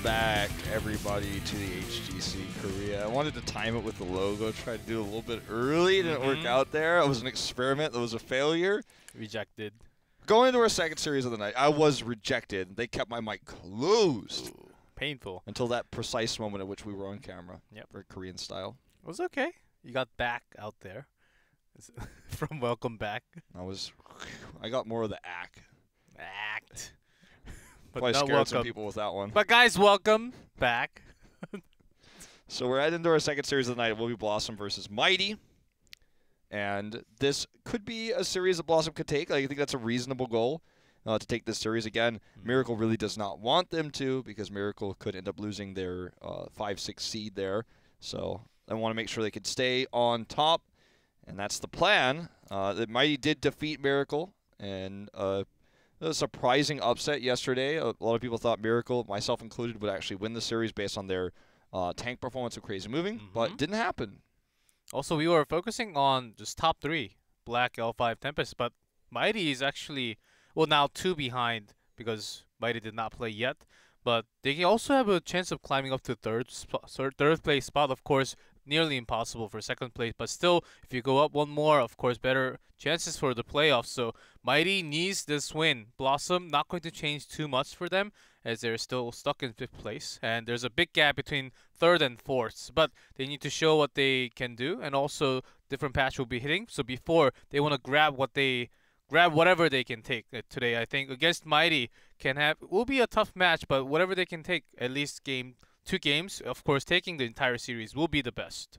back, everybody, to the HGC Korea. I wanted to time it with the logo, try to do it a little bit early. It didn't work out there. It was an experiment that was a failure. Rejected. Going into our second series of the night, I was rejected. They kept my mic closed. Ooh, painful. Until that precise moment at which we were on camera. Yep. For Korean style. It was okay. You got back out there. From welcome back. I got more of the act. But Probably not scared welcome. some people with that one. But guys, welcome back. So we're heading into our second series of the night. It will be BlossoM versus Mighty. And this could be a series that BlossoM could take. I think that's a reasonable goal to take this series. Again, Miracle really does not want them to because Miracle could end up losing their 5-6 seed there. So I want to make sure they could stay on top. And that's the plan. The Mighty did defeat Miracle. And it was a surprising upset yesterday. A lot of people thought Miracle, myself included, would actually win the series based on their tank performance of Crazy Moving, but it didn't happen. Also, we were focusing on just top 3, Black, L5, Tempest, but Mighty is actually, well, now 2 behind because Mighty did not play yet, but they also have a chance of climbing up to third place spot. Of course, nearly impossible for second place, but still, if you go up one more, of course, better chances for the playoffs. So Mighty needs this win. BlossoM not going to change too much for them as they're still stuck in 5th place, and there's a big gap between 3rd and 4th, but they need to show what they can do, and also different patch will be hitting. So before they want to grab whatever they can take today. I think against Mighty will be a tough match, but whatever they can take, at least 2 games, of course, taking the entire series will be the best.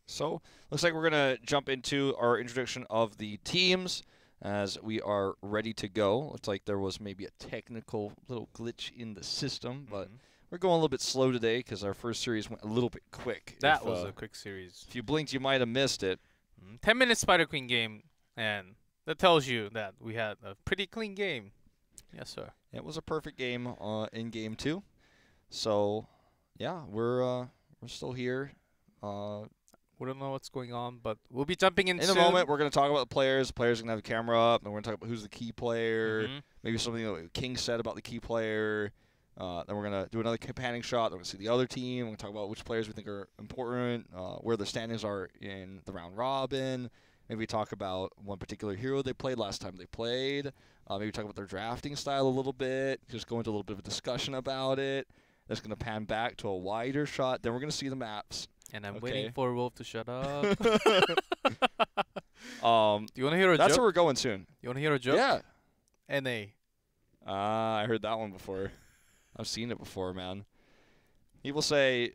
So, looks like we're going to jump into our introduction of the teams as we are ready to go. Looks like there was maybe a technical little glitch in the system, but we're going a little bit slow today because our first series went a little bit quick. That was a quick series. If you blinked, you might have missed it. 10-minute Spider Queen game, and that tells you that we had a pretty clean game. Yes, sir. It was a perfect game in Game 2. So, yeah, we're still here. We don't know what's going on, but we'll be jumping in a soon. moment. We're going to talk about the players. The players are going to have a camera up, and we're going to talk about who's the key player. Maybe something that King said about the key player. Then we're going to do another panning shot. Then we're going to see the other team. We're going to talk about which players we think are important, where their standings are in the round robin. Maybe talk about one particular hero they played last time they played. Maybe talk about their drafting style a little bit. Just go into a little bit of a discussion about it. That's going to pan back to a wider shot. Then we're going to see the maps. And I'm waiting for Wolf to shut up. Do you want to hear a joke? That's where we're going soon. You want to hear a joke? Yeah. N.A. I heard that one before. I've seen it before, man. People say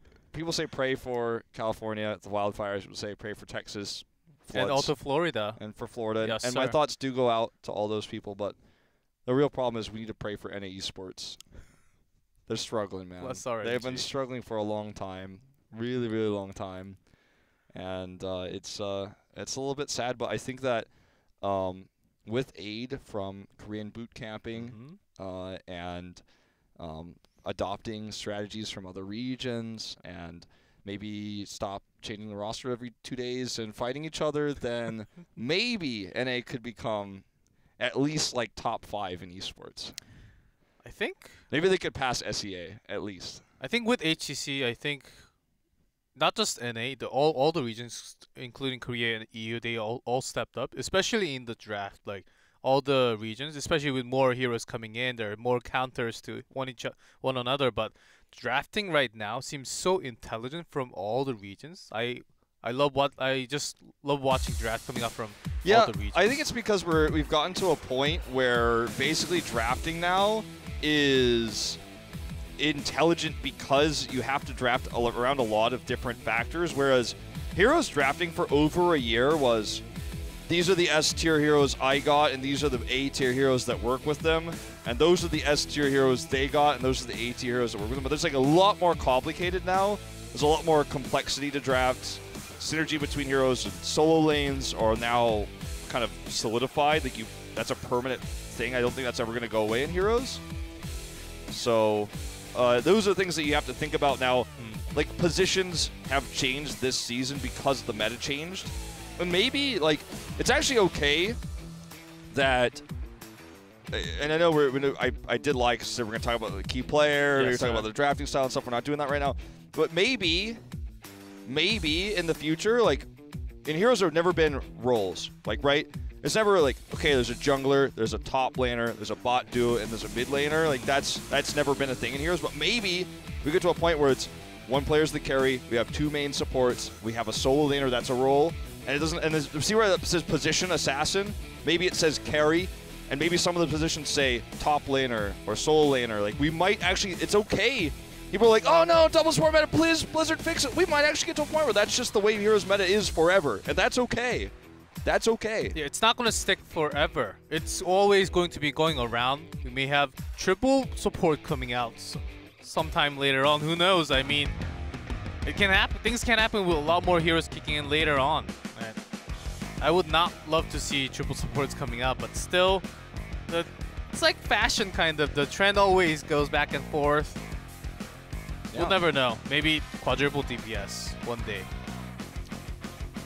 pray for California, the wildfires. People say pray for Texas. Floods, and also Florida. And for Florida. Yes, and my thoughts do go out to all those people, but the real problem is we need to pray for NA Esports. They're struggling, man. They've been struggling for a long time. Really, really long time. And it's a little bit sad, but I think that with aid from Korean boot camping and adopting strategies from other regions and maybe stop changing the roster every 2 days and fighting each other, then maybe NA could become at least like top 5 in esports. I think maybe they could pass SEA at least. I think with HGC, I think not just NA, all the regions, including Korea and EU, they all stepped up, especially in the draft. Like all the regions, especially with more heroes coming in, there are more counters to one another. But drafting right now seems so intelligent from all the regions. I just love watching draft coming up from all the regions. I think it's because we've gotten to a point where basically drafting now is intelligent because you have to draft around a lot of different factors, whereas heroes drafting for over a year was these are the S-tier heroes I got, and these are the A-tier heroes that work with them, and those are the S-tier heroes they got, and those are the A-tier heroes that work with them. But there's like a lot more complicated now. There's a lot more complexity to draft. Synergy between heroes and solo lanes are now kind of solidified. Like that's a permanent thing. I don't think that's ever going to go away in heroes. So those are things that you have to think about now. Like positions have changed this season because the meta changed. And maybe like it's actually okay that and I know I did lie because we're going to talk about the key player, we're talking about the drafting style and stuff. We're not doing that right now. But maybe in the future, like, in Heroes there have never been roles, like, right? It's never like, okay, there's a jungler, there's a top laner, there's a bot duo, and there's a mid laner. Like, that's never been a thing in Heroes. But maybe we get to a point where it's one player's the carry, we have 2 main supports, we have a solo laner that's a role, and it doesn't. And see where it says position assassin? Maybe it says carry, and maybe some of the positions say top laner or solo laner. Like, we might actually, it's okay. People are like, oh no, double support meta, please, Blizzard, fix it. We might actually get to a point where that's just the way Heroes meta is forever, and that's okay. That's okay. Yeah, it's not going to stick forever. It's always going to be going around. We may have triple support coming out sometime later on. Who knows? I mean, it can happen. Things can happen with a lot more heroes kicking in later on. And I would not love to see triple supports coming out, but still, it's like fashion kind of. The trend always goes back and forth. Yeah. We'll never know. Maybe quadruple DPS one day.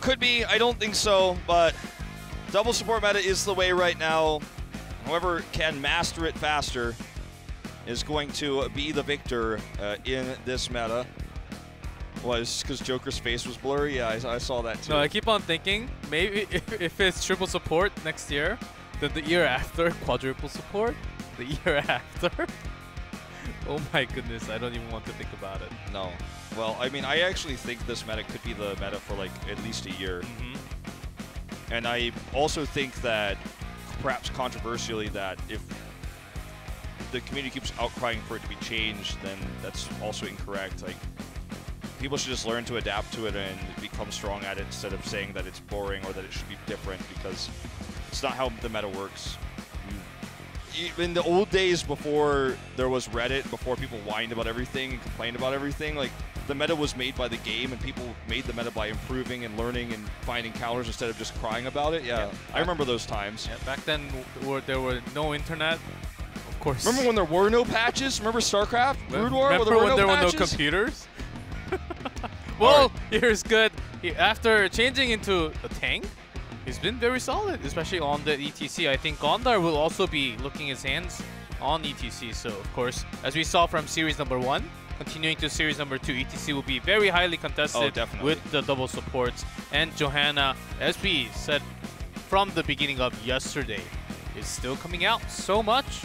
Could be. I don't think so, but double support meta is the way right now. Whoever can master it faster is going to be the victor in this meta. Was because Joker's face was blurry? Yeah, I saw that too. No, I keep on thinking, maybe if it's triple support next year, then the year after, quadruple support, the year after. Oh my goodness, I don't even want to think about it. No. Well, I mean, I actually think this meta could be the meta for like at least a year. And I also think that, perhaps controversially, that if the community keeps outcrying for it to be changed, then that's also incorrect. Like, people should just learn to adapt to it and become strong at it instead of saying that it's boring or that it should be different, because it's not how the meta works. In the old days, before there was Reddit, before people whined about everything and complained about everything, like, the meta was made by the game, and people made the meta by improving and learning and finding counters instead of just crying about it. Yeah, I remember those times. Yeah, back then, there were no internet, of course. Remember when there were no patches? Remember StarCraft? Brood War? Remember when there were no computers? Well, here's good. After changing into a tank, he's been very solid, especially on the ETC. I think Gondar will also be looking his hands on ETC. So, of course, as we saw from Series number 1, continuing to Series number 2, ETC will be very highly contested with the double supports. And Johanna, as we said from the beginning of yesterday, is still coming out so much.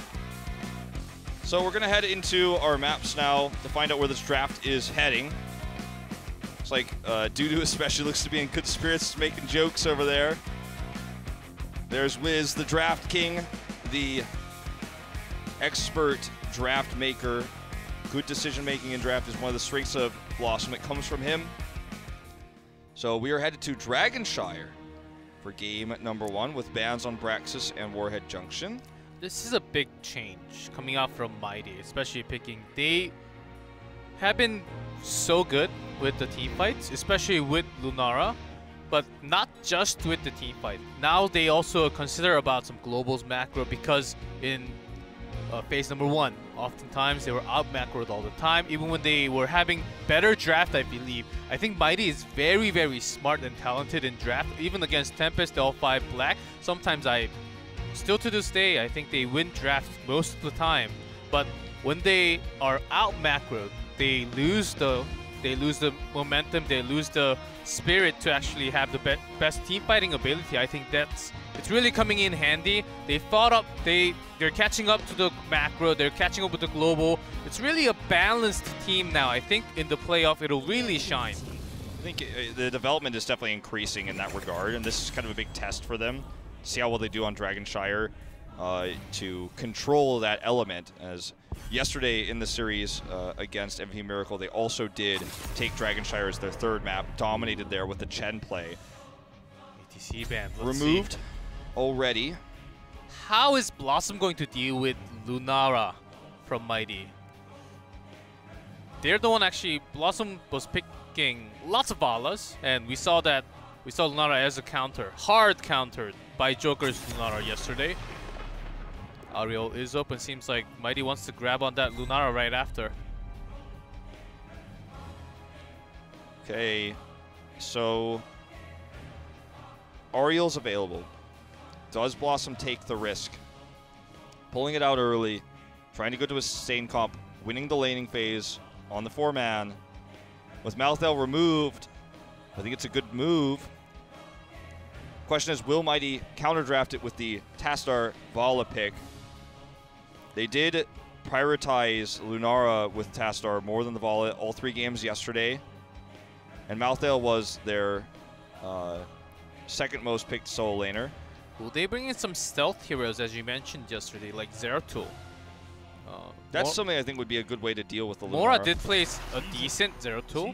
So we're going to head into our maps now to find out where this draft is heading. Looks like Dudu especially looks to be in good spirits, making jokes over there. There's Wiz, the draft king, the expert draft maker. Good decision making in draft is one of the strengths of BlossoM. It comes from him. So we are headed to Dragonshire for game number 1 with bans on Braxis and Warhead Junction. This is a big change coming out from Mighty, especially picking. They have been so good with the team fights, especially with Lunara, but not just with the team fight. Now they also consider about some globals macro, because in phase number 1, oftentimes they were out macroed all the time, even when they were having better draft, I believe. I think Mighty is very, very smart and talented in draft, even against Tempest, L5 Black. Sometimes still to this day, I think they win draft most of the time, but when they are out macroed, they lose the momentum, they lose the spirit to actually have the best team fighting ability. I think it's really coming in handy. They fought up, they're catching up to the macro, they're catching up with the global. It's really a balanced team now. I think in the playoff it'll really shine. I think the development is definitely increasing in that regard, and this is kind of a big test for them. See how well they do on Dragonshire to control that element. As yesterday in the series against MVP Miracle, they also did take Dragonshire as their 3rd map, dominated there with the Chen play. ATC ban removed already. How is BlossoM going to deal with Lunara from Mighty? They're the one actually. BlossoM was picking lots of Valas, and we saw Lunara as a counter, hard countered by Joker's Lunara yesterday. Ariel is open. Seems like Mighty wants to grab on that Lunara right after. Okay, so Ariel's available. Does BlossoM take the risk? pulling it out early, trying to go to a sustain comp, winning the laning phase on the 4-man. With Malthael removed, I think it's a good move. Question is, will Mighty counter draft it with the Tastar Vala pick? They did prioritize Lunara with Tastar more than the Vala all 3 games yesterday. And Malthael was their second most picked solo laner. Will they bring in some stealth heroes, as you mentioned yesterday, like Zeratul? That's something I think would be a good way to deal with the Lunara. Mora did place a decent Zeratul.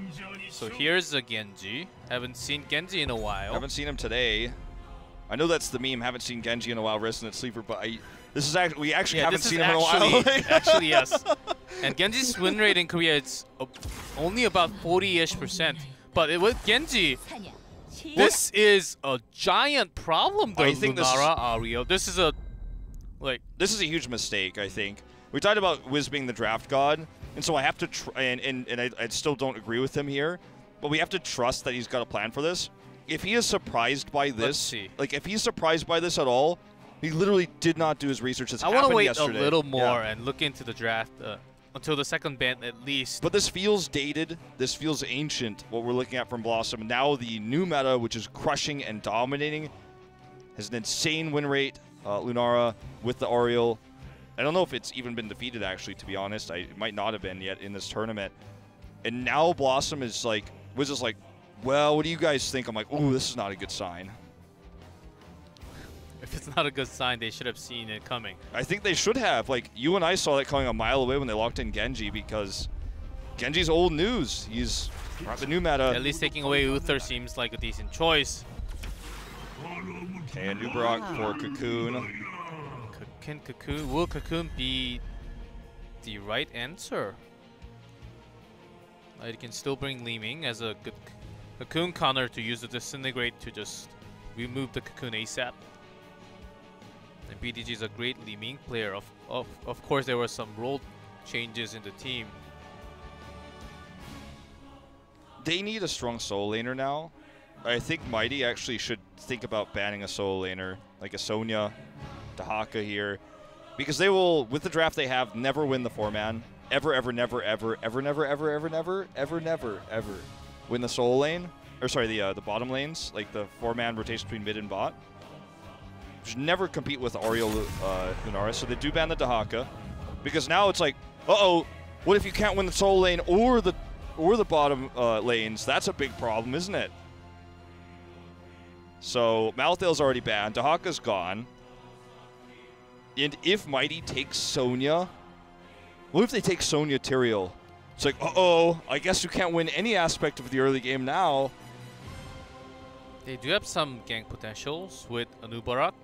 So here's a Genji. Haven't seen Genji in a while. Haven't seen him today. I know that's the meme, haven't seen Genji in a while, Resident Sleeper, but this is actually, we actually haven't seen him in a while. Actually, yes. And Genji's win rate in Korea, it's only about 40-ish%. But with Genji, this is a giant problem, though, Lunara, Ario. This is a huge mistake, I think. We talked about Wiz being the draft god, and so I have to I still don't agree with him here, but we have to trust that he's got a plan for this. If he is surprised by this, like if he's surprised by this at all, he literally did not do his research. This happened yesterday. I want to wait a little more and look into the draft until the second ban at least. But this feels dated. This feels ancient, what we're looking at from BlossoM. Now the new meta, which is crushing and dominating, has an insane win rate. Lunara with the Oriole. I don't know if it's even been defeated, actually, to be honest. It might not have been yet in this tournament. And now BlossoM is like, was just like, well, what do you guys think? I'm like, ooh, this is not a good sign. If it's not a good sign, they should have seen it coming. I think they should have. Like, you and I saw that coming a mile away when they locked in Genji, because Genji's old news. He's not the new meta. At least taking away Uther seems like a decent choice. Okay, a new Brock for Cocoon. Will Cocoon be the right answer? I can still bring Li Ming as a good Cocoon counter to use the Disintegrate to just remove the Cocoon ASAP. And BDG is a great Li Ming player. Of course, there were some role changes in the team. They need a strong solo laner now. I think Mighty actually should think about banning a solo laner, like a Sonya, Dahaka here, because they will, with the draft they have, never win the 4-man. Ever, ever, never, ever, ever, never, ever, ever, never, ever, never, ever win the solo lane, or sorry, the bottom lanes, like the 4-man rotation between mid and bot. Just never compete with Oriole Lunara, so they do ban the Dahaka, because now it's like, uh-oh, what if you can't win the solo lane or the bottom lanes? That's a big problem, isn't it? So Malthael's already banned, Dahaka's gone. And if Mighty takes Sonya, what if they take Sonya Tyrael? It's like, uh-oh, I guess you can't win any aspect of the early game now. They do have some gank potentials with Anubarak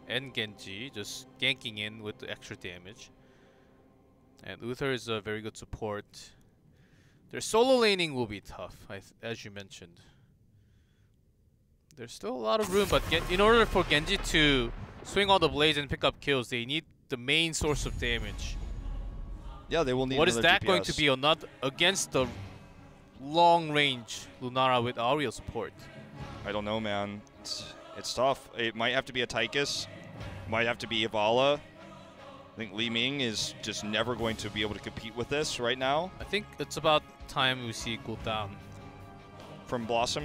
and Genji just ganking in with the extra damage. And Uther is a very good support. Their solo laning will be tough, as you mentioned. There's still a lot of room, but in order for Genji to swing all the blades and pick up kills, they need the main source of damage. Yeah, they will need. What is that DPS. going to be against the long-range Lunara with Auriel support? I don't know, man. It's tough. It might have to be a Tychus. Might have to be Ivala. I think Li Ming is just never going to be able to compete with this right now. I think it's about time we see cooldown from BlossoM.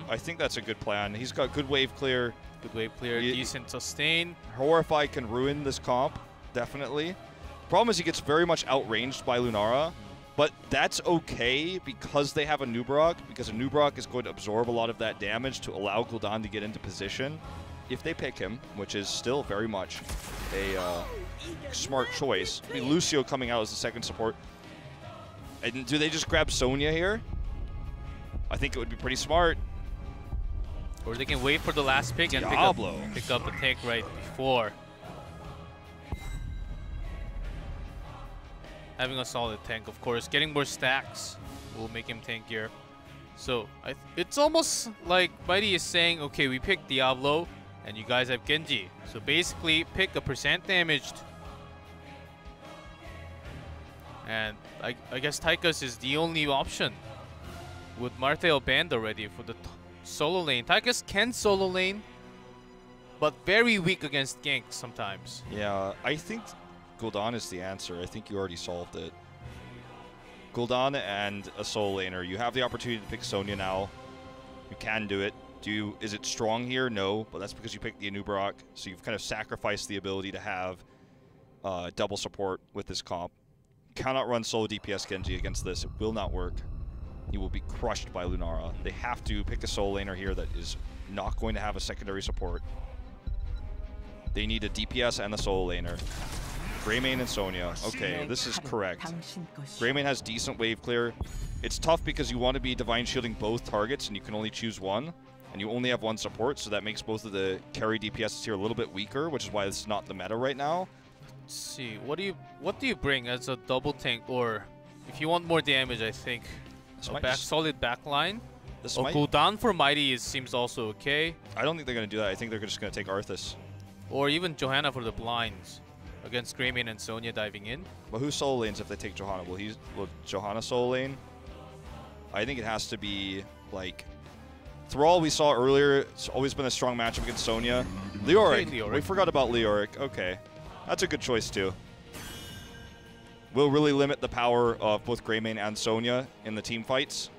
I think that's a good plan. He's got good wave clear. Good wave clear, decent sustain. Horrify can ruin this comp, definitely. Problem is he gets very much outranged by Lunara, but that's okay because they have a Nubarak, because a Nubarak is going to absorb a lot of that damage to allow Gul'dan to get into position if they pick him, which is still very much a smart choice. I mean, Lucio coming out as the second support. And do they just grab Sonya here? I think it would be pretty smart. Or they can wait for the last pick and pick up the tank right before. Having a solid tank, of course. Getting more stacks will make him tankier. So it's almost like Mighty is saying, okay, we picked Diablo and you guys have Genji. So basically pick a % damaged. And I guess Tychus is the only option. With Malthael banned already for the solo lane. Tychus can solo lane, but very weak against ganks sometimes. Yeah, I think Gul'dan is the answer. I think you already solved it. Gul'dan and a Soul Laner. You have the opportunity to pick Sonya now. You can do it. Is it strong here? No, but that's because you picked the Anub'arak, so you've kind of sacrificed the ability to have double support with this comp. You cannot run solo DPS Genji against this. It will not work. You will be crushed by Lunara. They have to pick a Soul Laner here that is not going to have a secondary support. They need a DPS and a Soul Laner. Greymane and Sonya. Okay, this is correct. Greymane has decent wave clear. It's tough because you want to be Divine Shielding both targets and you can only choose one. And you only have one support, so that makes both of the carry DPSs here a little bit weaker, which is why this is not the meta right now. Let's see, what do you bring as a double tank, or if you want more damage, I think a solid backline. Gul'dan for Mighty seems also okay. I don't think they're going to do that. I think they're just going to take Arthas. Or even Johanna for the blinds against Greymane and Sonya diving in. But who soul lanes if they take Johanna? Will Johanna soul lane? I think it has to be like Thrall. We saw earlier. It's always been a strong matchup against Sonya. Leoric. We forgot about Leoric. Okay, that's a good choice too. Will really limit the power of both Greymane and Sonya in the team fights.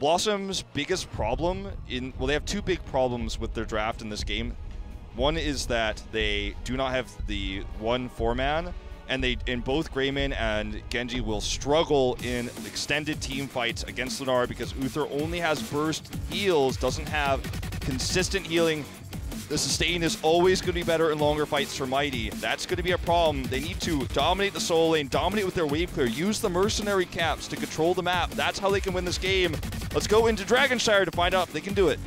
BlossoM's biggest problem they have two big problems with their draft in this game. One is that they do not have the 1-4-man, and in both Greymane and Genji will struggle in extended team fights against Lunara because Uther only has burst heals, doesn't have consistent healing. The sustain is always going to be better in longer fights for Mighty. That's going to be a problem. They need to dominate the soul lane, dominate with their wave clear, use the mercenary caps to control the map. That's how they can win this game. Let's go into Dragonshire to find out if they can do it.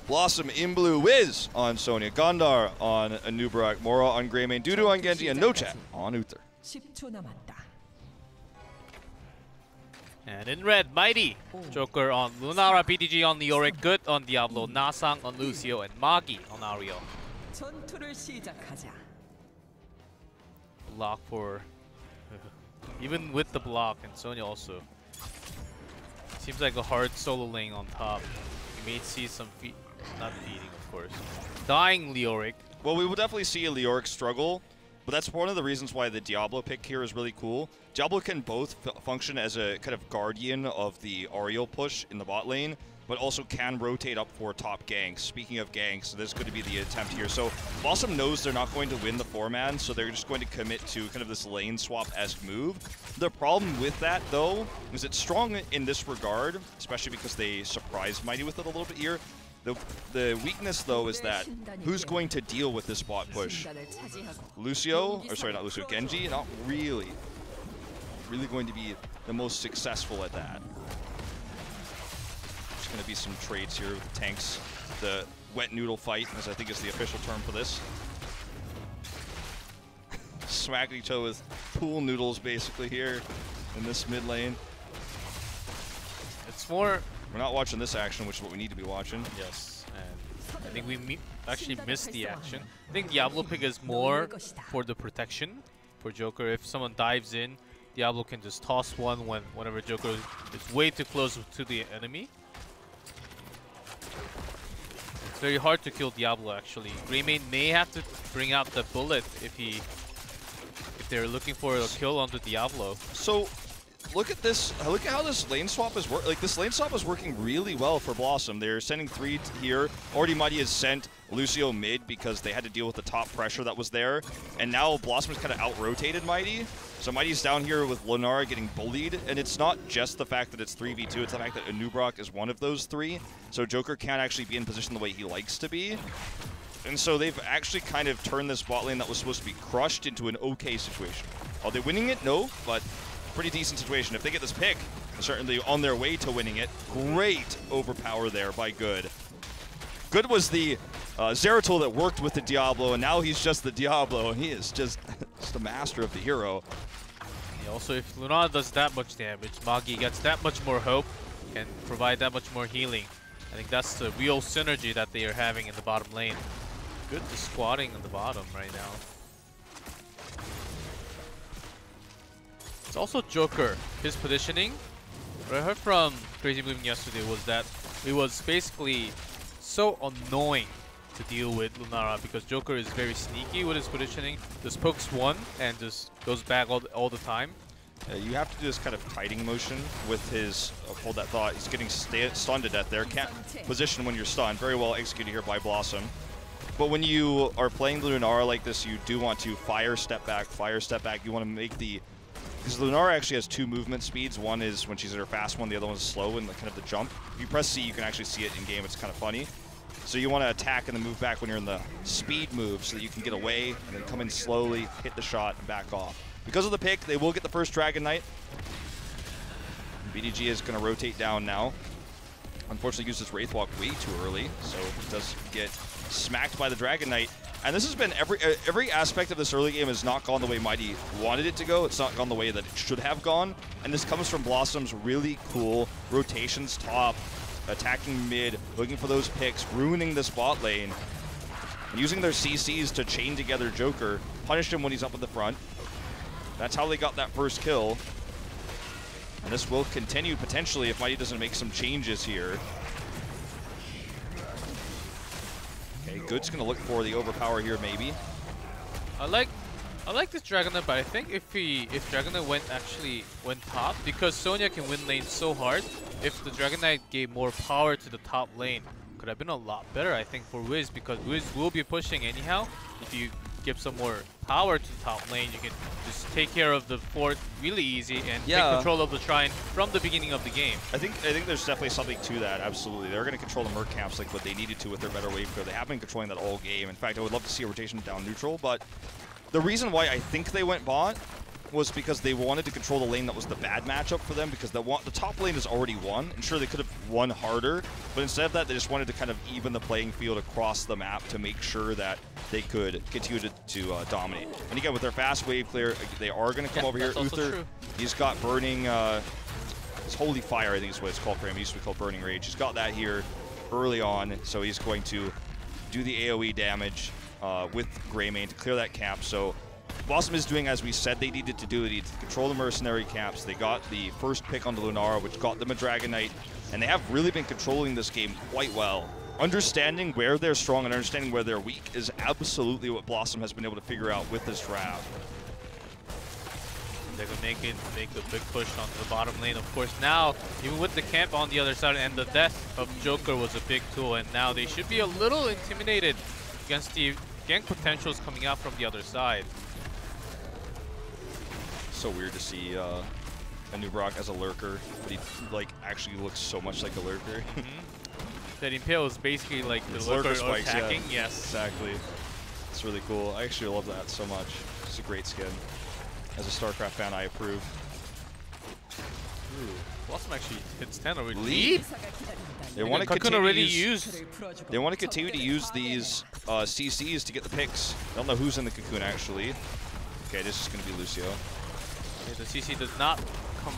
BlossoM in blue, Wiz on Sonya, Gondar on Anub'arak, Mora on Greymane, Dudu on Genji, and No Chat on Uther. And in red, Mighty. Joker on Lunara, PTG on Leoric, Good on Diablo, Nasang on Lucio, and Magi on Ariel. Block for... even with the block, and Sonya also. Seems like a hard solo lane on top. You may see some not feeding, of course. Dying Leoric. Well, we will definitely see a Leoric struggle, but that's one of the reasons why the Diablo pick here is really cool. Diablo can both function as a kind of guardian of the Ariel push in the bot lane, but also can rotate up for top ganks. Speaking of ganks, this is going to be the attempt here. So BlossoM knows they're not going to win the 4-man, so they're just going to commit to kind of this lane swap-esque move. The problem with that, though, is it's strong in this regard, especially because they surprised Mighty with it a little bit here. The weakness, though, is that who's going to deal with this bot push? Lucio, or sorry, not Lucio, Genji? Not really. Really going to be the most successful at that. There's going to be some trades here with the tanks. The wet noodle fight, as I think is the official term for this. Smacking each other with pool noodles, basically, here in this mid lane. It's more... We're not watching this action, which is what we need to be watching. Yes, and I think we actually missed the action. I think Diablo pick is more for the protection for Joker. If someone dives in, Diablo can just toss one whenever Joker is way too close to the enemy. It's very hard to kill Diablo, actually. Greymane may have to bring out the bullet if they're looking for a kill onto Diablo. So look at this. Look at how this lane swap is working. Like, this lane swap is working really well for BlossoM. They're sending 3 here. Already Mighty has sent Lucio mid because they had to deal with the top pressure that was there. And now BlossoM is kind of out-rotated Mighty. So Mighty's down here with Lunara getting bullied. And it's not just the fact that it's 3v2. It's the fact that Anub'arak is one of those 3. So Joker can't actually be in position the way he likes to be. And so they've actually kind of turned this bot lane that was supposed to be crushed into an okay situation. Are they winning it? No, but pretty decent situation. If they get this pick, they're certainly on their way to winning it. Great overpower there by Good. Good was the Zeratul that worked with the Diablo, and now he's just the Diablo, and he is just a master of the hero. Yeah, also, if Lunara does that much damage, Magi gets that much more hope and provide that much more healing. I think that's the real synergy that they are having in the bottom lane. Good squatting on the bottom right now. It's also Joker. His positioning, what I heard from Crazy Bloom yesterday was that it was basically so annoying to deal with Lunara because Joker is very sneaky with his positioning. Just pokes one and just goes back all the time. You have to do this kind of kiting motion with his, hold that thought, he's getting stunned to death there. Can't position when you're stunned. Very well executed here by BlossoM. But when you are playing the Lunara like this, you do want to fire, step back, fire, step back. You want to make the, because Lunara actually has two movement speeds. One is when she's at her fast one, the other one is slow and kind of the jump. If you press C, you can actually see it in game. It's kind of funny. So you want to attack and then move back when you're in the speed move so that you can get away and then come in slowly, hit the shot, and back off. Because of the pick, they will get the first Dragon Knight. BDG is going to rotate down now. Unfortunately, used his Wraith Walk way too early, so he does get smacked by the Dragon Knight. And this has been every aspect of this early game has not gone the way Mighty wanted it to go. It's not gone the way that it should have gone. And this comes from BlossoM's really cool rotations top, attacking mid, looking for those picks, ruining this bot lane, and using their CCs to chain together Joker, punish him when he's up at the front. That's how they got that first kill. And this will continue potentially if Mighty doesn't make some changes here. Okay, Good's gonna look for the overpower here maybe. I like this Dragon Knight, but I think if Dragon Knight went top, because Sonya can win lane so hard, if the Dragon Knight gave more power to the top lane, could have been a lot better, I think, for Wiz, because Wiz will be pushing anyhow. If you give some more power to the top lane, you can just take care of the fort really easy and take control of the Shrine from the beginning of the game. I think there's definitely something to that, absolutely. They're going to control the Merc camps like what they needed to with their better wave clear. They have been controlling that all game. In fact, I would love to see a rotation down neutral, but the reason why I think they went bot was because they wanted to control the lane that was the bad matchup for them, because the top lane is already won, and sure, they could have won harder, but instead of that, they just wanted to kind of even the playing field across the map to make sure that they could continue to dominate. And again, with their fast wave clear, they are going to come over here. Uther, he's got burning, it's Holy Fire, I think is what it's called for him. It used to be called Burning Rage. He's got that here early on, so he's going to do the AoE damage with Greymane to clear that camp. So BlossoM is doing as we said they needed to do. They needed to control the mercenary camps. They got the first pick onto Lunara, which got them a Dragon Knight, and they have really been controlling this game quite well. Understanding where they're strong and understanding where they're weak is absolutely what BlossoM has been able to figure out with this draft. They're gonna make a big push onto the bottom lane. Of course, now even with the camp on the other side and the death of Joker was a big tool, and now they should be a little intimidated against the gank potentials coming out from the other side. So weird to see a new Brock as a lurker, but he actually looks so much like a lurker. That Impale is basically like the lurker spikes, attacking. yeah. Yes, exactly. It's really cool. I actually love that so much. It's a great skin. As a StarCraft fan, I approve. BlossoM actually hits 10 already. Leap. They want to continue to use these CCs to get the picks. I don't know who's in the cocoon actually. Okay, this is going to be Lucio. Okay, the CC does not come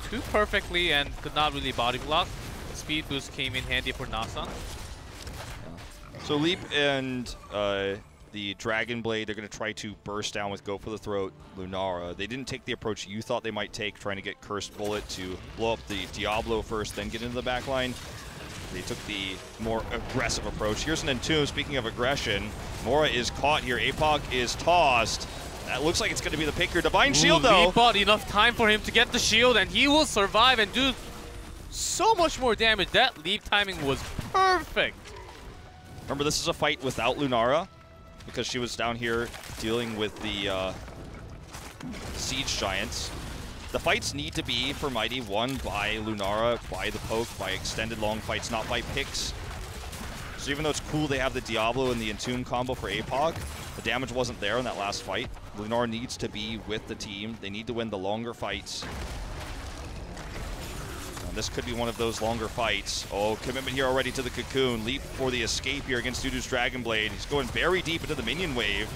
too perfectly and could not really body block. The speed boost came in handy for Nasan. So Leap and the Dragon Blade, they're going to try to burst down with Go for the Throat Lunara. They didn't take the approach you thought they might take, trying to get Cursed Bullet to blow up the Diablo first, then get into the backline. They took the more aggressive approach. Here's an Entomb. Speaking of aggression, Mora is caught here. APOC is tossed. That looks like it's going to be the pick here. Divine Shield, though. Leap bought enough time for him to get the shield, and he will survive and do so much more damage. That leap timing was perfect. Remember, this is a fight without Lunara, because she was down here dealing with the Siege Giants. The fights need to be, for Mighty, won by Lunara, by the poke, by extended long fights, not by picks. So even though it's cool they have the Diablo and the Entomb combo for APOC, the damage wasn't there in that last fight. Lunara needs to be with the team. They need to win the longer fights. And this could be one of those longer fights. Oh, commitment here already to the cocoon. Leap for the escape here against Dudu's Dragon Blade. He's going very deep into the minion wave.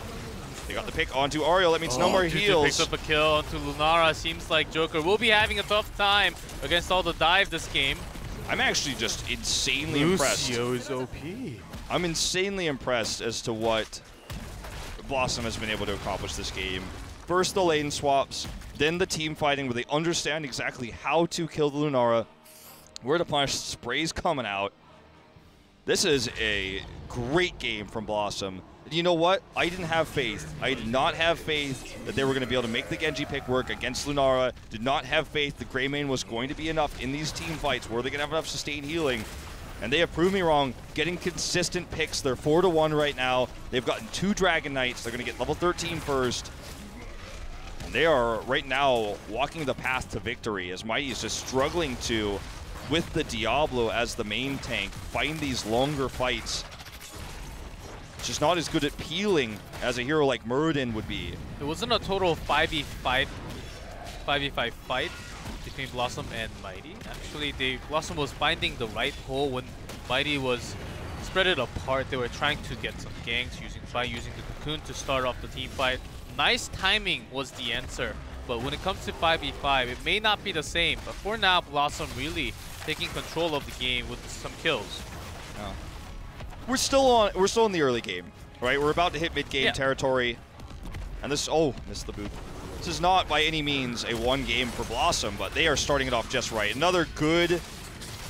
They got the pick onto Ariel. That means no more heals. Picks up a kill onto Lunara. Seems like Joker will be having a tough time against all the dive this game. I'm actually just insanely impressed. Lucio is OP. I'm insanely impressed as to what BlossoM has been able to accomplish this game. First the lane swaps, then the team fighting where they understand exactly how to kill the Lunara, where to punish, sprays coming out. This is a great game from BlossoM. You know what? I didn't have faith. I did not have faith that they were going to be able to make the Genji pick work against Lunara. Did not have faith the Greymane was going to be enough in these team fights. Were they going to have enough sustained healing? And they have proved me wrong, getting consistent picks. They're 4-1 right now. They've gotten 2 Dragon Knights. They're going to get level 13 first. And they are right now walking the path to victory as Mighty is just struggling to, with the Diablo as the main tank, find these longer fights. Just not as good at peeling as a hero like Muradin would be. It wasn't a total 5v5 fight between BlossoM and Mighty. Actually, BlossoM was finding the right hole when Mighty was spread it apart. They were trying to get some ganks by using the Cocoon to start off the team fight. Nice timing was the answer, but when it comes to 5v5, it may not be the same. But for now, BlossoM really taking control of the game with some kills. Oh. We're still in the early game, right? We're about to hit mid-game territory, and this missed the boot. This is not by any means a one game for BlossoM, but they are starting it off just right. Another good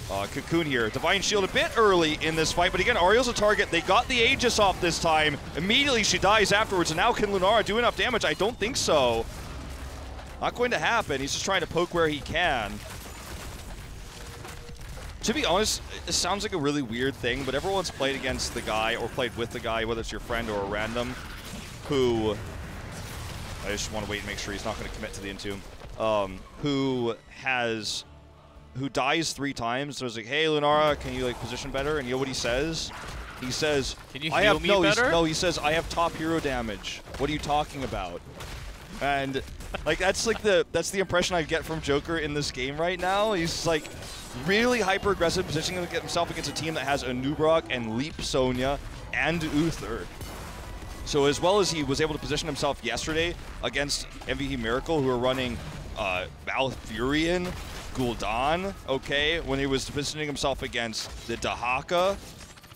Cocoon here. Divine Shield a bit early in this fight, but again, Ariel's a target. They got the Aegis off this time. Immediately she dies afterwards, and now can Lunara do enough damage? I don't think so. Not going to happen. He's just trying to poke where he can. To be honest, it sounds like a really weird thing, but everyone's played against the guy or played with the guy, whether it's your friend or a random, who, I just want to wait and make sure he's not going to commit to the Entomb, who dies 3 times. So it's like, hey, Lunara, can you like position better? And you know what he says? He says, can you heal me better? No, he says, I have top hero damage. What are you talking about? And like that's the impression I get from Joker in this game right now. He's like really hyper aggressive, positioning himself against a team that has Anub'arak and Leap Sonya and Uther. So as well as he was able to position himself yesterday against MVP Miracle, who are running Valfurion, Gul'dan, okay, when he was positioning himself against the Dahaka,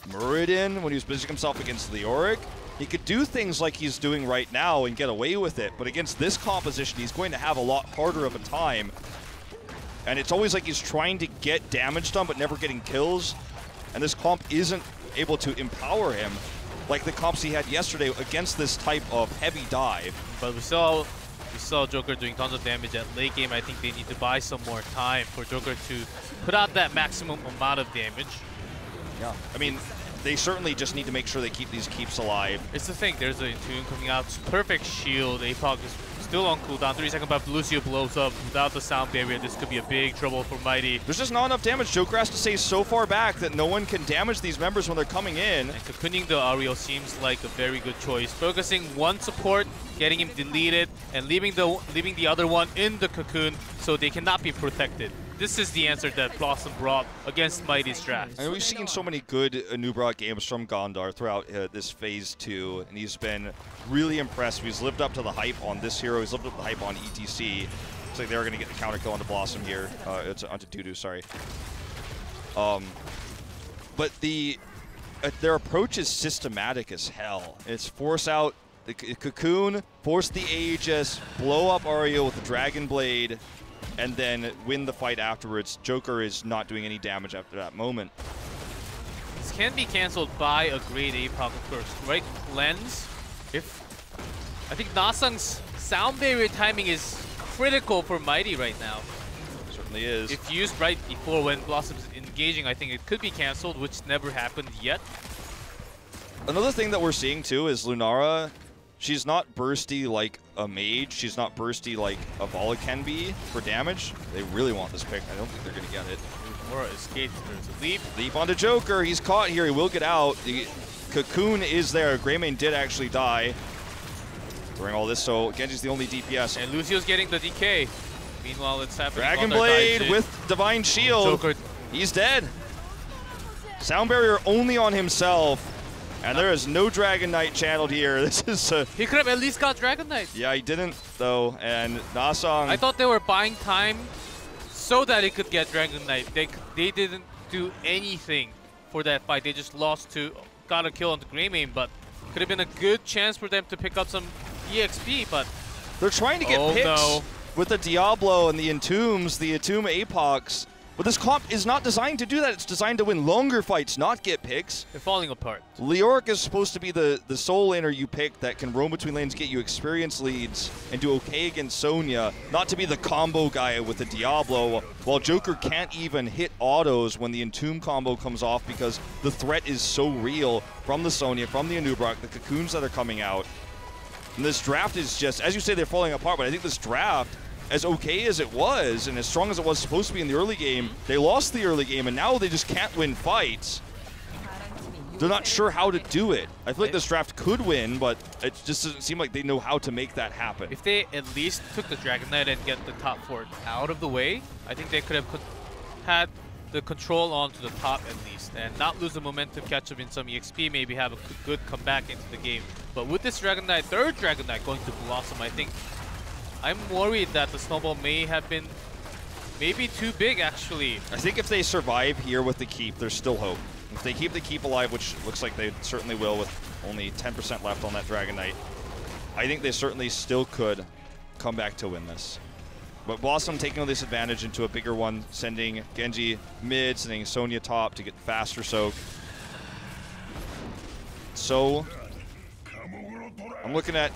Muradin, when he was positioning himself against Leoric, he could do things like he's doing right now and get away with it, but against this composition, he's going to have a lot harder of a time. And it's always like he's trying to get damage done, but never getting kills. And this comp isn't able to empower him like the comps he had yesterday against this type of heavy dive. But we saw Joker doing tons of damage at late game. I think they need to buy some more time for Joker to put out that maximum amount of damage. Yeah, I mean, they certainly just need to make sure they keep these keeps alive. It's the thing, there's a Entomb coming out, perfect shield, APOC is still on cooldown, 3 seconds but Lucio blows up without the sound barrier. This could be a big trouble for Mighty. There's just not enough damage. Joker has to stay so far back that no one can damage these members when they're coming in. And cocooning the Ariel seems like a very good choice. Focusing one support, getting him deleted, and leaving the other one in the cocoon so they cannot be protected. This is the answer that BlossoM brought against Mighty's draft. And we've seen so many good Anub'arak games from Gondar throughout this phase 2, and he's been really impressive. He's lived up to the hype on this hero. He's lived up to the hype on ETC. Looks like they're going to get the counter kill onto BlossoM here. It's onto Dudu, sorry. But their approach is systematic as hell. It's force out the cocoon, force the Aegis, blow up Ariel with the Dragon Blade, and then win the fight afterwards. Joker is not doing any damage after that moment. This can be cancelled by a great APOC, of course. Right lens. I think Nasang's sound barrier timing is critical for Mighty right now. Certainly is. If used right before when BlossoM's engaging, I think it could be cancelled, which never happened yet. Another thing that we're seeing too is Lunara. She's not bursty like a mage. She's not bursty like a Vala can be for damage. They really want this pick. I don't think they're going to get it. Mora escapes. There's a leap. Leap onto Joker. He's caught here. He will get out. The cocoon is there. Greymane did actually die during all this, so Genji's the only DPS. And Lucio's getting the DK. Meanwhile, it's happening. Dragon Blade with Divine Shield. Joker. He's dead. Sound barrier only on himself. And there is no Dragon Knight channeled here. This is he could have at least got Dragon Knight. Yeah, he didn't though. And Nasang. I thought they were buying time so that he could get Dragon Knight. They didn't. do anything for that fight. They just got a kill on the Greymane, but could have been a good chance for them to pick up some EXP, but they're trying to get picks no. with the Diablo and the Entombs, the Entomb Apox. But this comp is not designed to do that. It's designed to win longer fights, not get picks. They're falling apart. Leoric is supposed to be the sole laner you pick that can roam between lanes, get you experience leads, and do okay against Sonya. Not to be the combo guy with the Diablo, while Joker can't even hit autos when the Entomb combo comes off because the threat is so real from the Sonya, from the Anubrak, the cocoons that are coming out. And this draft is just, as you say, they're falling apart, but I think this draft, as okay as it was and as strong as it was supposed to be in the early game, they lost the early game and now they just can't win fights. They're not sure how to do it. I feel like this draft could win, but it just doesn't seem like they know how to make that happen. If they at least took the Dragon Knight and get the top 4 out of the way, I think they could have had the control onto the top at least and not lose the momentum, catch up in some EXP, maybe have a good comeback into the game. But with this Dragon Knight, third Dragon Knight going to BlossoM, I think I'm worried that the snowball may have been maybe too big, actually. I think if they survive here with the keep, there's still hope. If they keep the keep alive, which looks like they certainly will with only 10% left on that Dragon Knight, I think they certainly still could come back to win this. But BlossoM taking this advantage into a bigger one, sending Genji mid, sending Sonya top to get faster soak. So I'm looking at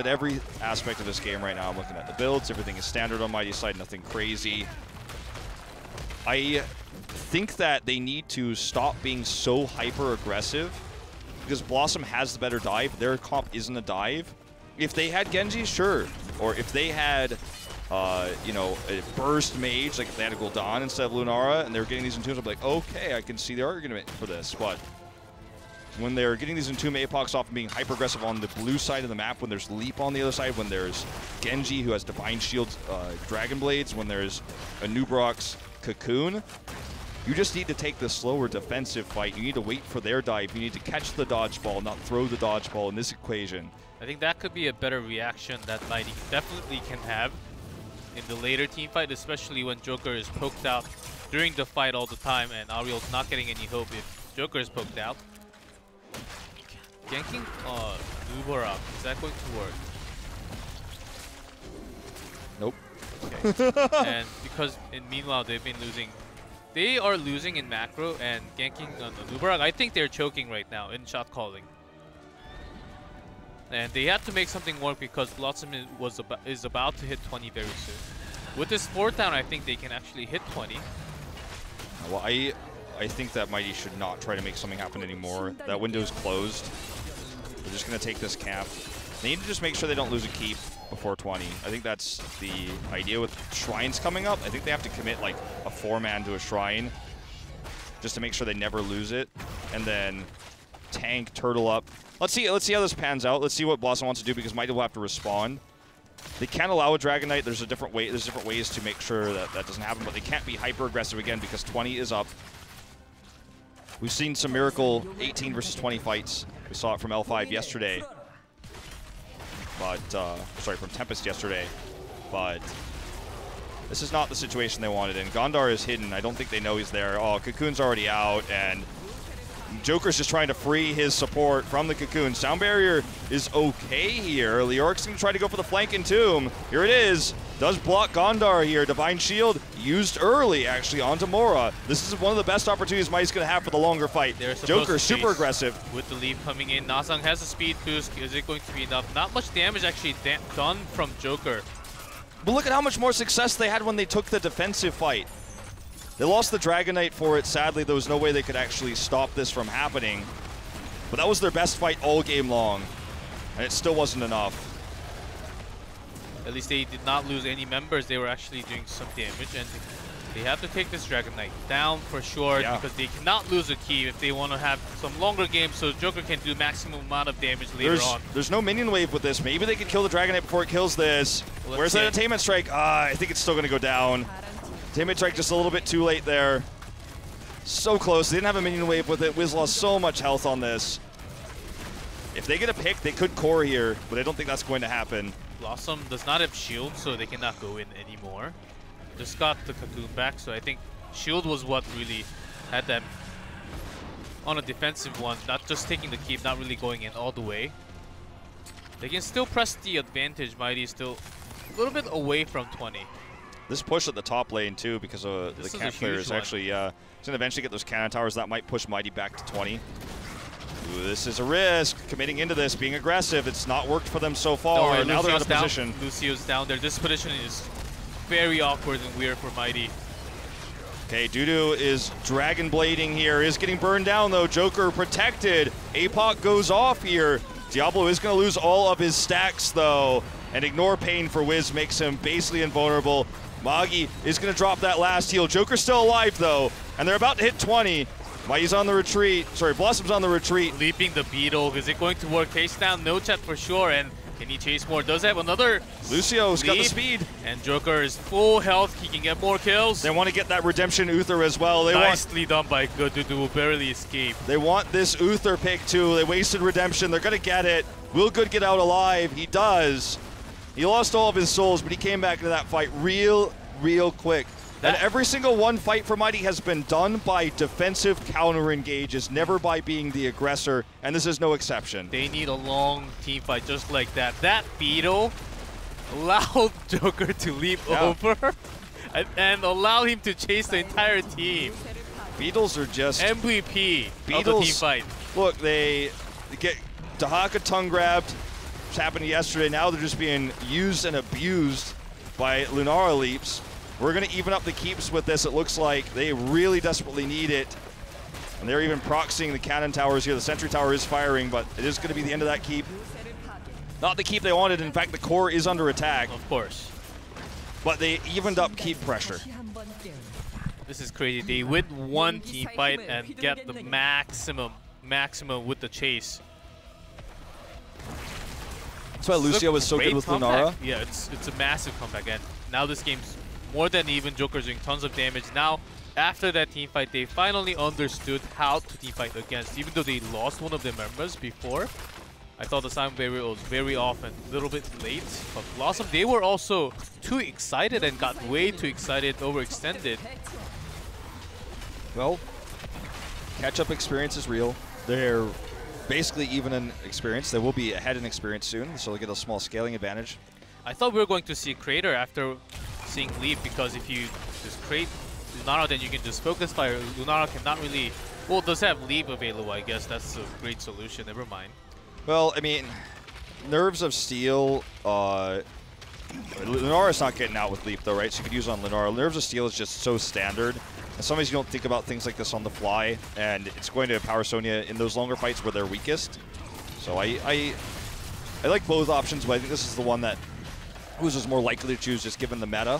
every aspect of this game right now. I'm looking at the builds. Everything is standard on Mighty side, nothing crazy. I think that they need to stop being so hyper aggressive because BlossoM has the better dive. Their comp isn't a dive. If they had Genji, sure. Or if they had you know, a burst mage, like if they had a Gul'dan instead of Lunara and they were getting these Entombs, I'd be like, okay, I can see the argument for this. But when they're getting these Entomb Apox off and being hyper-aggressive on the blue side of the map, when there's Leap on the other side, when there's Genji who has Divine Shields, Dragon Blades, when there's Anubrak's Cocoon, you just need to take the slower defensive fight. You need to wait for their dive. You need to catch the dodgeball, not throw the dodgeball in this equation. I think that could be a better reaction that Mighty definitely can have in the later team fight, especially when Joker is poked out during the fight all the time and Ariel's not getting any hope if Joker is poked out. Ganking Nubarak, is that going to work? Nope. Okay. And because meanwhile they've been losing, they are losing in macro and ganking on Nubarak. I think they're choking right now in shot calling. And they have to make something work because BlossoM is about to hit 20 very soon. With this 4th down, I think they can actually hit 20. Well, I think that Mighty should not try to make something happen anymore. That window's closed. They're just going to take this cap. They need to just make sure they don't lose a keep before 20. I think that's the idea with shrines coming up. I think they have to commit like a 4-man to a shrine just to make sure they never lose it. And then tank, turtle up. Let's see how this pans out. Let's see what BlossoM wants to do because Mighty will have to respond. They can allow a Dragon Knight. There's different ways to make sure that that doesn't happen, but they can't be hyper aggressive again because 20 is up. We've seen some miracle 18 versus 20 fights. We saw it from L5 yesterday. But sorry, from Tempest yesterday. But this is not the situation they wanted in. Gondar is hidden. I don't think they know he's there. Oh, Cocoon's already out and Joker's just trying to free his support from the Cocoon. Sound Barrier is okay here. Leoric's going to try to go for the flank Entomb. Here it is. Does block Gondar here. Divine Shield used early, actually, onto Mora. This is one of the best opportunities Mighty's going to have for the longer fight. Joker super aggressive. With the lead coming in, Nasang has a speed boost. Is it going to be enough? Not much damage actually done from Joker. But look at how much more success they had when they took the defensive fight. They lost the Dragon Knight for it. Sadly, there was no way they could actually stop this from happening. But that was their best fight all game long. And it still wasn't enough. At least they did not lose any members. They were actually doing some damage. And they have to take this Dragon Knight down for sure. Because they cannot lose a key if they want to have some longer games so Joker can do maximum amount of damage later on. There's no minion wave with this. Maybe they could kill the Dragon Knight before it kills this. Well, where's that Attainment Strike? I think it's still going to go down. Attainment Strike just a little bit too late there. So close. They didn't have a minion wave with it. Wiz lost so much health on this. If they get a pick, they could core here, but I don't think that's going to happen. BlossoM does not have shield, so they cannot go in anymore. Just got the Cocoon back, so I think shield was what really had them on a defensive one, not just taking the keep, not really going in all the way. They can still press the advantage. Mighty is still a little bit away from 20. This push at the top lane too, because the camp player is actually he's going to eventually get those cannon towers. That might push Mighty back to 20. Ooh, this is a risk. Committing into this, being aggressive. It's not worked for them so far. No, now they're out of position. Lucio's down there. This position is very awkward and weird for Mighty. Okay, Dudu is dragon blading here. Is getting burned down though. Joker protected. APOC goes off here. Diablo is going to lose all of his stacks though. And Ignore Pain for Wiz makes him basically invulnerable. Magi is going to drop that last heal. Joker's still alive though. And they're about to hit 20. Mighty's on the retreat. Sorry, BlossoM's on the retreat. Leaping the beetle. Is it going to work? Chase down no chat for sure. And can he chase more? Does have another. Lucio's got the leap. speed. And Joker is full health. He can get more kills. They want to get that Redemption Uther as well. They Nicely done by Dudu, who barely escaped. They want this Uther pick too. They wasted Redemption. They're going to get it. Will Good get out alive? He does. He lost all of his souls, but he came back into that fight real quick. And every single one fight for Mighty has been done by defensive counter engages, never by being the aggressor, and this is no exception. They need a long team fight just like that. That beetle allowed Joker to leap over and allow him to chase the entire team. Beetles are just MVP Beetles, of the team fight. Look, they get Dahaka tongue grabbed, which happened yesterday. Now they're just being used and abused by Lunara leaps. We're going to even up the keeps with this. It looks like they really desperately need it. And they're even proxying the cannon towers here. The sentry tower is firing, but it is going to be the end of that keep. Not the keep they wanted. In fact, the core is under attack. Of course. But they evened up keep pressure. This is crazy. They win one team fight and get the maximum with the chase. That's why Lucio was so good with Lunara. Yeah, it's a massive comeback. And now this game's more than even. Joker's doing tons of damage. Now, after that team fight, they finally understood how to team fight against. Even though they lost one of their members before, I thought the sound barrier was very off and a little bit late. But BlossoM, they were also too excited and got way too excited, overextended. Well, catch-up experience is real. They're basically even in experience. They will be ahead in experience soon, so they'll get a small scaling advantage. I thought we were going to see Crater after seeing Leap, because if you just crate Lunara, then you can just focus fire. Lunara cannot really... Well, does have Leap available, I guess. That's a great solution. Never mind. Well, I mean, Nerves of Steel... Lunara's not getting out with Leap, though, right? So you could use it on Lunara. Nerves of Steel is just so standard. And sometimes you don't think about things like this on the fly, and it's going to power Sonya in those longer fights where they're weakest. So I like both options, but I think this is the one that Who's is more likely to choose just given the meta.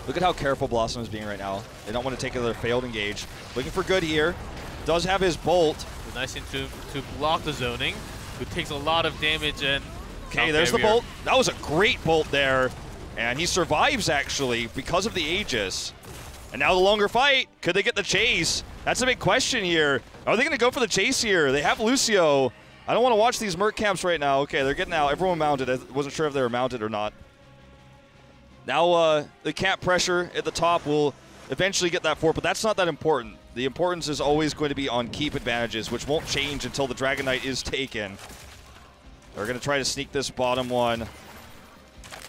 Look at how careful BlossoM is being right now. They don't want to take another failed engage. Looking for Good here. Does have his bolt. Nice thing to block the zoning. Who takes a lot of damage and... Okay, there's the bolt. That was a great bolt there. And he survives, actually, because of the Aegis. And now the longer fight. Could they get the chase? That's a big question here. Are they going to go for the chase here? They have Lucio. I don't want to watch these Merc camps right now. Okay, they're getting out. Everyone mounted. I wasn't sure if they were mounted or not. Now the camp pressure at the top will eventually get that fort, but that's not that important. The importance is always going to be on keep advantages, which won't change until the Dragon Knight is taken. They're going to try to sneak this bottom one.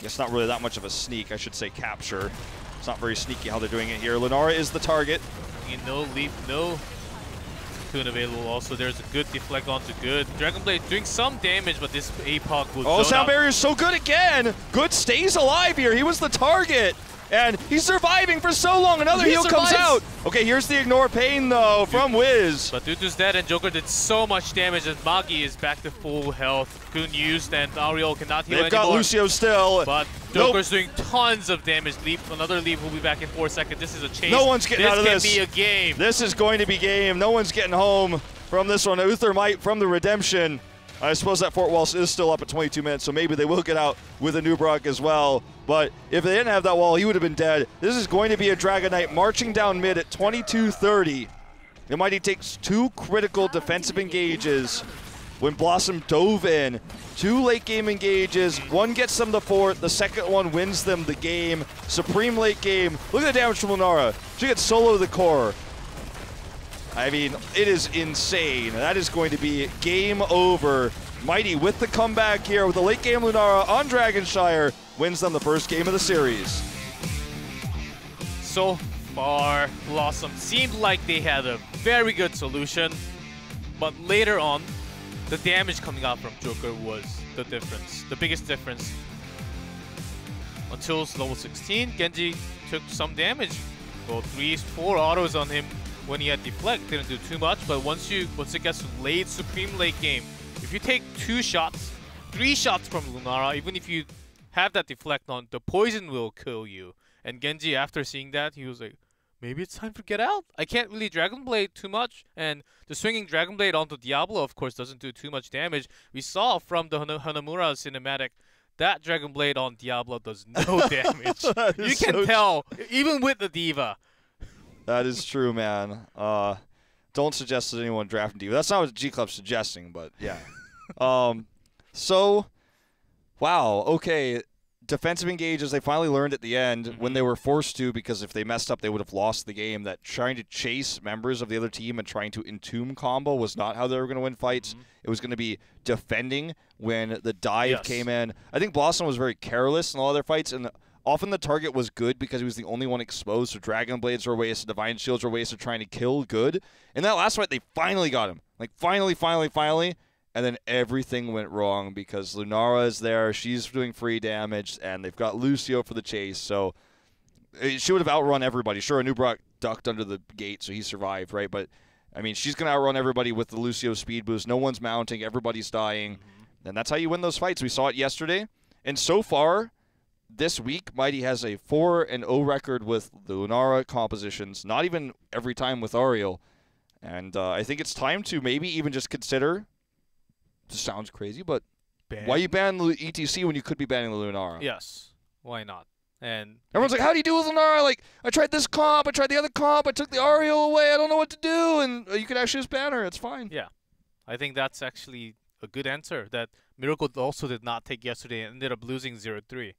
It's not really that much of a sneak. I should say capture. It's not very sneaky how they're doing it here. Lunara is the target. No leap, no Cocoon available. Also, there's a good deflect onto Good. Dragon Blade doing some damage, but this APOC will Oh, sound barrier is so good again. Good stays alive here. He was the target. And he's surviving for so long. Another heal comes out. Okay, here's the Ignore Pain, though, from Wiz. But Dudu's dead, and Joker did so much damage that Magi is back to full health. Kun used, and Ariel cannot heal anymore. They've got Lucio still. But Joker's doing tons of damage. Leap, another leap will be back in 4 seconds. This is a chase. No one's getting out of this. This can be a game. This is going to be game. No one's getting home from this one. Uther might from the Redemption. I suppose that Fort Wall is still up at 22 minutes, so maybe they will get out with a Nubrock as well. But if they didn't have that wall, he would have been dead. This is going to be a Dragon Knight marching down mid at 22:30. The Mighty takes two critical defensive engages when BlossoM dove in. Two late game engages. One gets them the fort. The second one wins them the game. Supreme late game. Look at the damage from Lunara. She gets solo the core. I mean, it is insane. That is going to be game over. Mighty with the comeback here with the late game Lunara on Dragonshire wins them the first game of the series. So far, BlossoM seemed like they had a very good solution, but later on, the damage coming out from Joker was the difference, the biggest difference. Until level 16, Genji took some damage. Well, 4 autos on him when he had deflect, didn't do too much, but once it gets to late Supreme late game, if you take 2 shots, 3 shots from Lunara, even if you have that deflect on, the poison will kill you. And Genji, after seeing that, he was like, maybe it's time to get out. I can't really Dragon Blade too much, and the swinging Dragon Blade onto Diablo, of course, doesn't do too much damage. We saw from the Hanamura cinematic that Dragon Blade on Diablo does no damage. You can tell, even with the Diva. That is true, man. Don't suggest that anyone drafting Diva. That's not what G Club's suggesting, but yeah. So, wow, okay. Defensive engages, they finally learned at the end when they were forced to, because if they messed up, they would have lost the game, that trying to chase members of the other team and trying to entomb combo was not how they were going to win fights. It was going to be defending when the dive came in. I think BlossoM was very careless in all their fights, and often the target was good because he was the only one exposed, so Dragon Blades were wasted, Divine Shields were wasted trying to kill good. In that last fight, they finally got him. Like, finally. And then everything went wrong because Lunara is there, she's doing free damage, and they've got Lucio for the chase. So she would have outrun everybody. Sure, Anubrak ducked under the gate, so he survived, right? But, I mean, she's going to outrun everybody with the Lucio speed boost. No one's mounting, everybody's dying. And that's how you win those fights. We saw it yesterday. And so far, this week, Mighty has a 4-0 record with the Lunara compositions, not even every time with Ariel. And I think it's time to maybe even just consider... sounds crazy, but why you ban the ETC when you could be banning the Lunara? Yes, why not? And everyone's like, how do you do with Lunara? Like, I tried this comp, I tried the other comp, I took the Ariel away, I don't know what to do, and you could actually just ban her, it's fine. Yeah, I think that's actually a good answer that Miracle also did not take yesterday and ended up losing 0-3.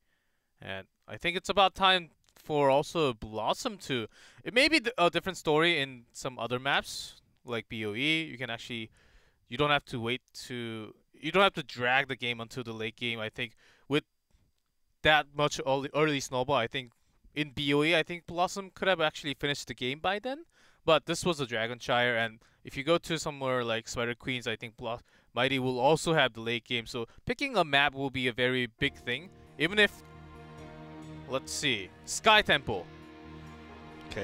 And I think it's about time for also BlossoM to... It may be a different story in some other maps, like BOE. You can actually... You don't have to wait to... You don't have to drag the game until the late game. I think with that much early snowball, I think in BOE, I think BlossoM could have actually finished the game by then. But this was a Dragonshire, and if you go to somewhere like Spider Queens, I think Mighty will also have the late game. So picking a map will be a very big thing. Even if... Let's see. Sky Temple.